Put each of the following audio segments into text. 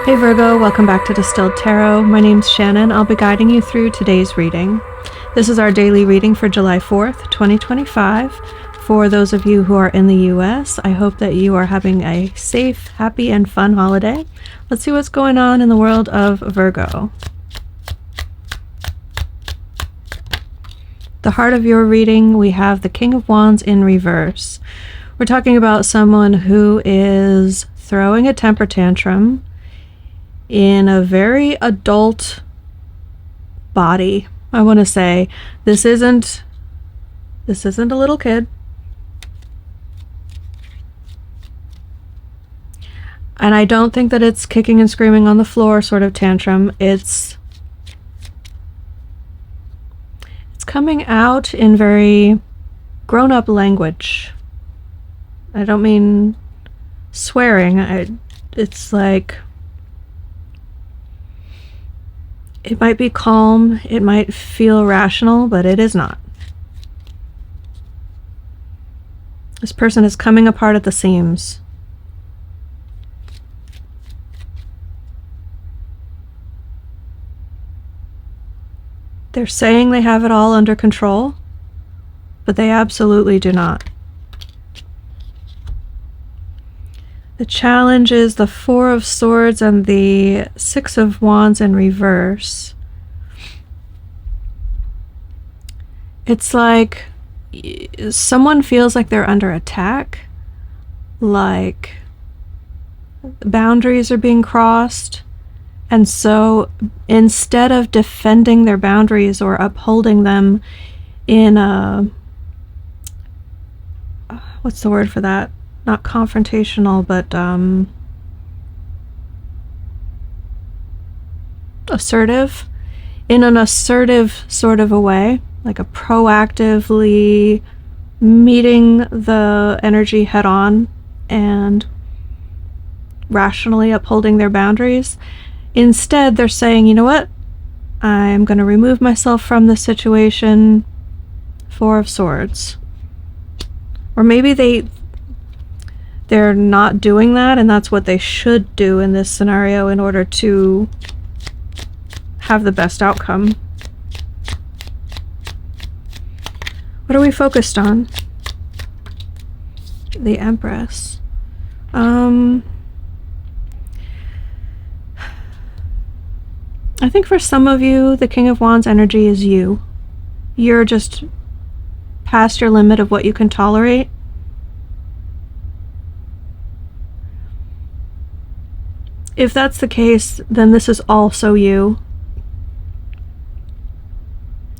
Hey Virgo, welcome back to Distilled Tarot. My name's Shannon. I'll be guiding you through today's reading. This is our daily reading for July 4th, 2025. For those of you who are in the US, I hope that you are having a safe, happy, and fun holiday. Let's see what's going on in the world of Virgo. The heart of your reading, we have the King of Wands in reverse. We're talking about someone who is throwing a temper tantrum in a very adult body. I want to say this isn't a little kid. And I don't think that it's kicking and screaming on the floor sort of tantrum. It's coming out in very grown-up language. I don't mean swearing. It's like, it might be calm, it might feel rational, but it is not. This person is coming apart at the seams. They're saying they have it all under control, but they absolutely do not. The challenge is the Four of Swords and the Six of Wands in reverse. It's like someone feels like they're under attack, like boundaries are being crossed, and so instead of defending their boundaries or upholding them in a, what's the word for that? Not confrontational, but assertive, in an assertive sort of a way, like a proactively meeting the energy head on and rationally upholding their boundaries. Instead, they're saying, you know what? I'm going to remove myself from the situation. Four of Swords. Or maybe they're not doing that, and that's what they should do in this scenario in order to have the best outcome. What are we focused on? The Empress. I think for some of you, the King of Wands energy is you. You're just past your limit of what you can tolerate. If that's the case, then this is also you.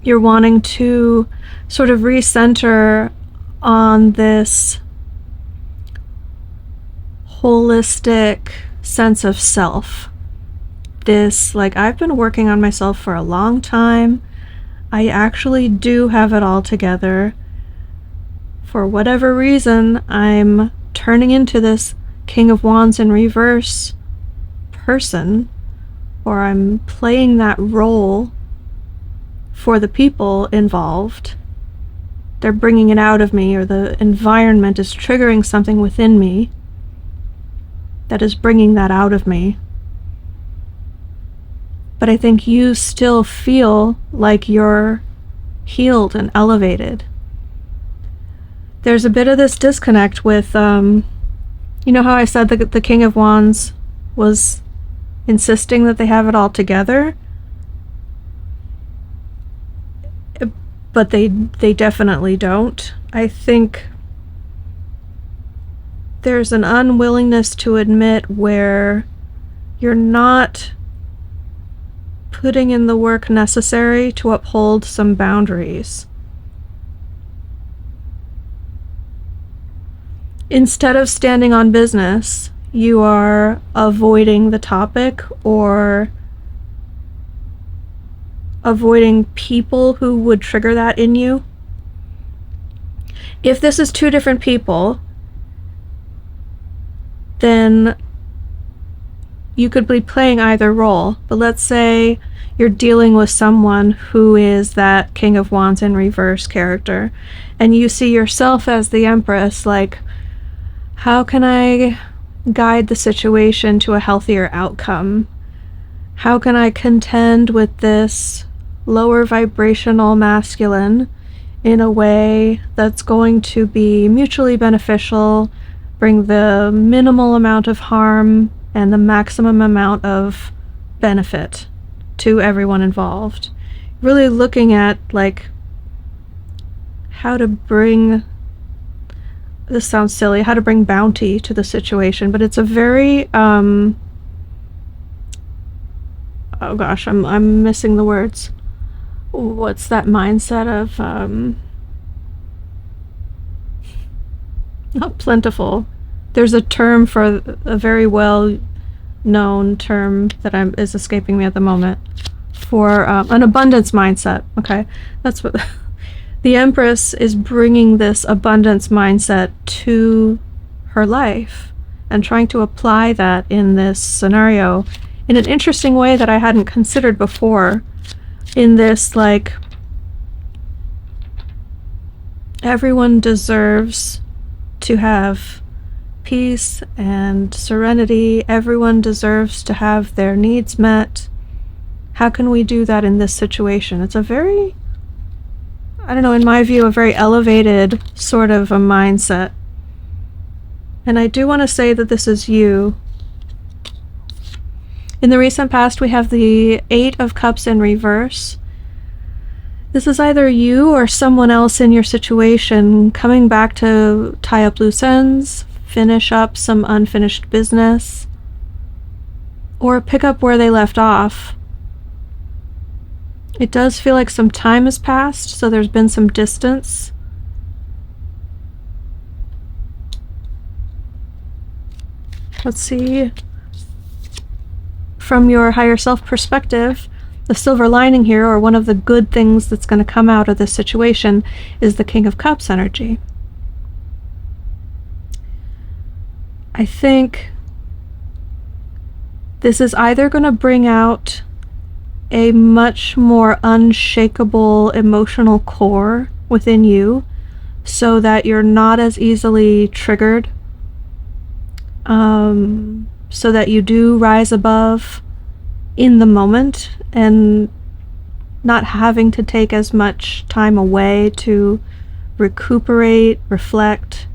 You're wanting to sort of recenter on this holistic sense of self. This, like, I've been working on myself for a long time. I actually do have it all together. For whatever reason, I'm turning into this King of Wands in reverse person, or I'm playing that role for the people involved. They're bringing it out of me, or the environment is triggering something within me that is bringing that out of me. But I think you still feel like you're healed and elevated. There's a bit of this disconnect with, you know how I said that the King of Wands was insisting that they have it all together? But they definitely don't. I think there's an unwillingness to admit where you're not putting in the work necessary to uphold some boundaries. Instead of standing on business, you are avoiding the topic or avoiding people who would trigger that in you. If this is two different people, then you could be playing either role. But let's say you're dealing with someone who is that King of Wands in reverse character, and you see yourself as the Empress, like, how can I guide the situation to a healthier outcome? How can I contend with this lower vibrational masculine in a way that's going to be mutually beneficial, bring the minimal amount of harm and the maximum amount of benefit to everyone involved? Really looking at like how to bring, this sounds silly, how to bring bounty to the situation, but it's a very oh gosh, I'm missing the words. What's that mindset of not plentiful. There's a term for a very well known term that is escaping me at the moment for an abundance mindset. Okay, that's what the Empress is bringing, this abundance mindset to her life and trying to apply that in this scenario in an interesting way that I hadn't considered before. In this, like, everyone deserves to have peace and serenity. Everyone deserves to have their needs met. How can we do that in this situation? It's a very, I don't know, in my view, a very elevated sort of a mindset. And I do want to say that this is you. In the recent past, we have the Eight of Cups in reverse. This is either you or someone else in your situation coming back to tie up loose ends, finish up some unfinished business, or pick up where they left off. It does feel like some time has passed, so there's been some distance. Let's see. From your higher self perspective, the silver lining here, or one of the good things that's going to come out of this situation, is the King of Cups energy. I think this is either going to bring out a much more unshakable emotional core within you so that you're not as easily triggered, so that you do rise above in the moment and not having to take as much time away to recuperate, reflect.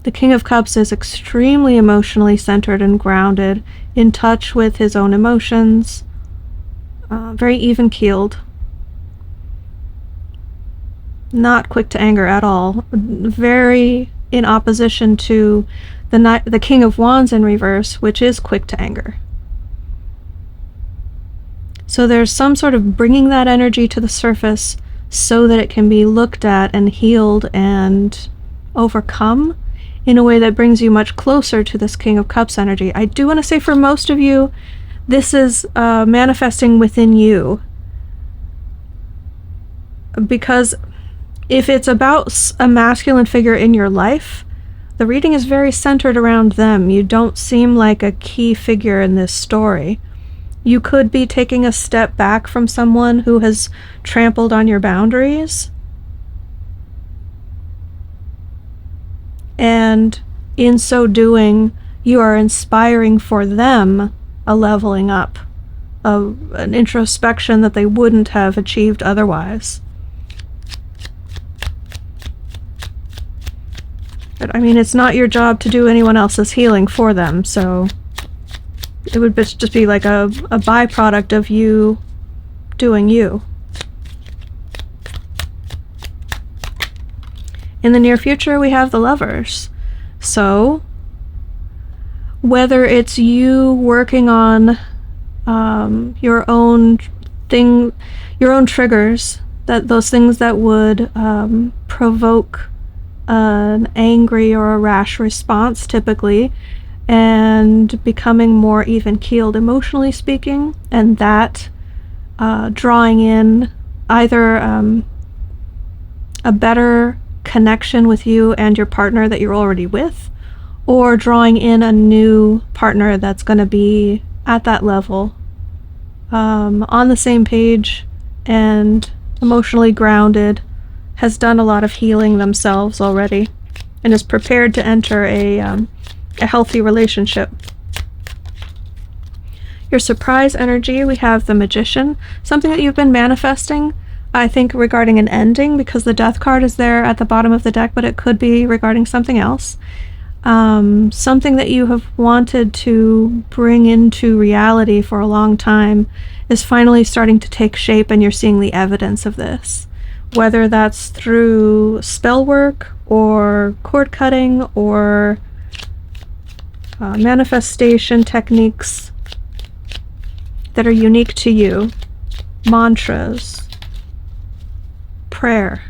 The King of Cups is extremely emotionally centered and grounded, in touch with his own emotions, very even-keeled, not quick to anger at all, very in opposition to the King of Wands in reverse, which is quick to anger. So there's some sort of bringing that energy to the surface so that it can be looked at and healed and overcome in a way that brings you much closer to this King of Cups energy. I do want to say for most of you, this is manifesting within you. Because if it's about a masculine figure in your life, the reading is very centered around them. You don't seem like a key figure in this story. You could be taking a step back from someone who has trampled on your boundaries. And in so doing, you are inspiring for them a leveling up, an introspection that they wouldn't have achieved otherwise. But I mean, it's not your job to do anyone else's healing for them, so it would just be like a byproduct of you doing you. In the near future, we have the Lovers. So, whether it's you working on your own thing, your own triggers, those things that would provoke an angry or a rash response typically, and becoming more even-keeled emotionally speaking, and that drawing in either a better connection with you and your partner that you're already with, or drawing in a new partner that's going to be at that level, on the same page and emotionally grounded, has done a lot of healing themselves already. and is prepared to enter a healthy relationship. Your surprise energy, we have the Magician, something that you've been manifesting, I think, regarding an ending, because the Death card is there at the bottom of the deck, but it could be regarding something else. Something that you have wanted to bring into reality for a long time is finally starting to take shape, and you're seeing the evidence of this. Whether that's through spell work or cord cutting or manifestation techniques that are unique to you, mantras, prayer.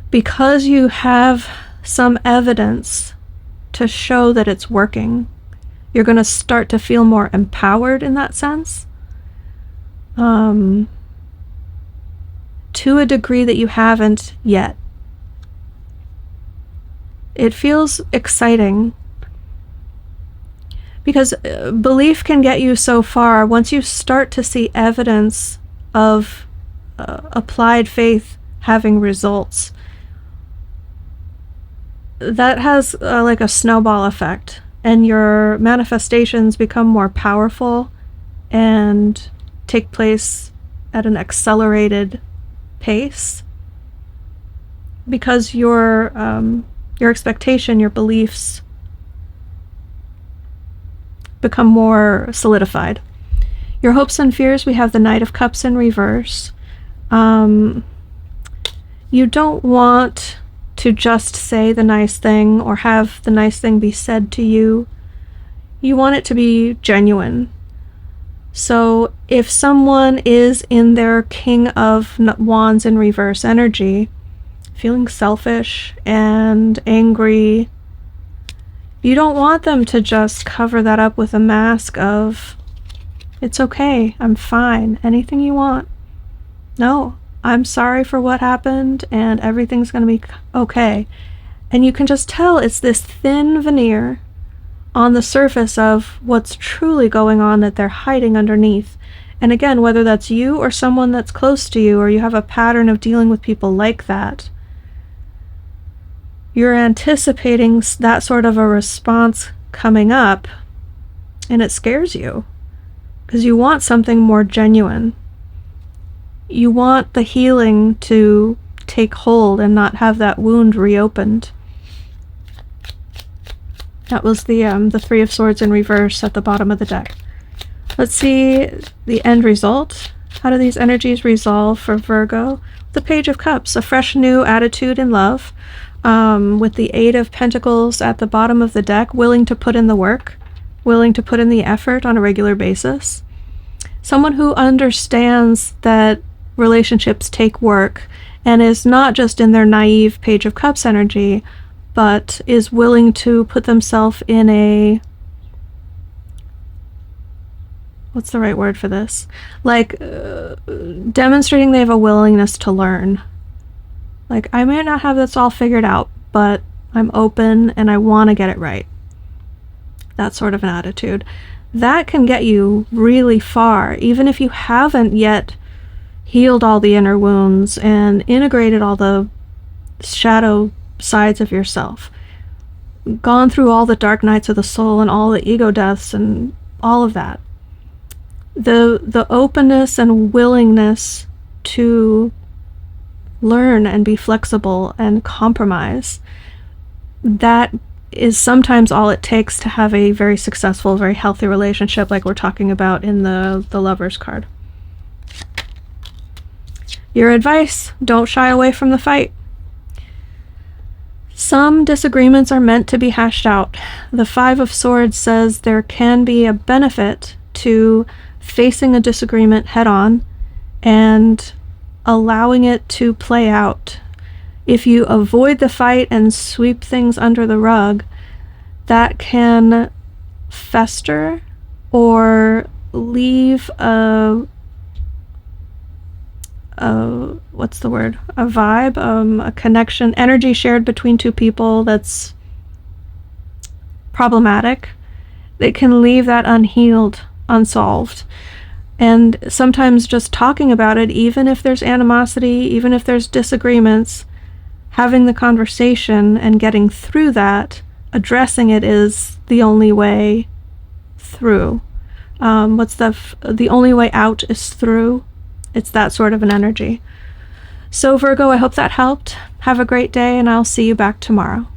Because you have some evidence to show that it's working, you're going to start to feel more empowered in that sense. To a degree that you haven't yet. It feels exciting because belief can get you so far. Once you start to see evidence of applied faith having results, that has like a snowball effect, and your manifestations become more powerful and take place at an accelerated pace because your expectation, your beliefs become more solidified. Your hopes and fears, we have the Knight of Cups in reverse. You don't want to just say the nice thing or have the nice thing be said to you. You want it to be genuine. So if someone is in their King of Wands in reverse energy, feeling selfish and angry, you don't want them to just cover that up with a mask of, it's okay, I'm fine, anything you want. No, I'm sorry for what happened and everything's going to be okay. And you can just tell it's this thin veneer on the surface of what's truly going on that they're hiding underneath. And again, whether that's you or someone that's close to you, or you have a pattern of dealing with people like that, you're anticipating that sort of a response coming up, and it scares you because you want something more genuine. You want the healing to take hold and not have that wound reopened. That was the Three of Swords in reverse at the bottom of the deck. Let's see the end result. How do these energies resolve for Virgo? The Page of Cups, a fresh new attitude in love, with the Eight of Pentacles at the bottom of the deck, willing to put in the work, willing to put in the effort on a regular basis. Someone who understands that relationships take work and is not just in their naive Page of Cups energy, but is willing to put themselves in a, what's the right word for this? Like, demonstrating they have a willingness to learn. Like, I may not have this all figured out, but I'm open and I want to get it right. That sort of an attitude. That can get you really far, even if you haven't yet healed all the inner wounds and integrated all the shadow sides of yourself, gone through all the dark nights of the soul and all the ego deaths and all of that. The openness and willingness to learn and be flexible and compromise, that is sometimes all it takes to have a very successful, very healthy relationship, like we're talking about in the Lovers card. Your advice: don't shy away from the fight. Some disagreements are meant to be hashed out. The Five of Swords says there can be a benefit to facing a disagreement head on and allowing it to play out. If you avoid the fight and sweep things under the rug, that can fester or leave a what's the word? A vibe, a connection, energy shared between two people that's problematic. It can leave that unhealed, unsolved. And sometimes just talking about it, even if there's animosity, even if there's disagreements, having the conversation and getting through that, addressing it is the only way through. The only way out is through. It's that sort of an energy. So Virgo, I hope that helped. Have a great day, and I'll see you back tomorrow.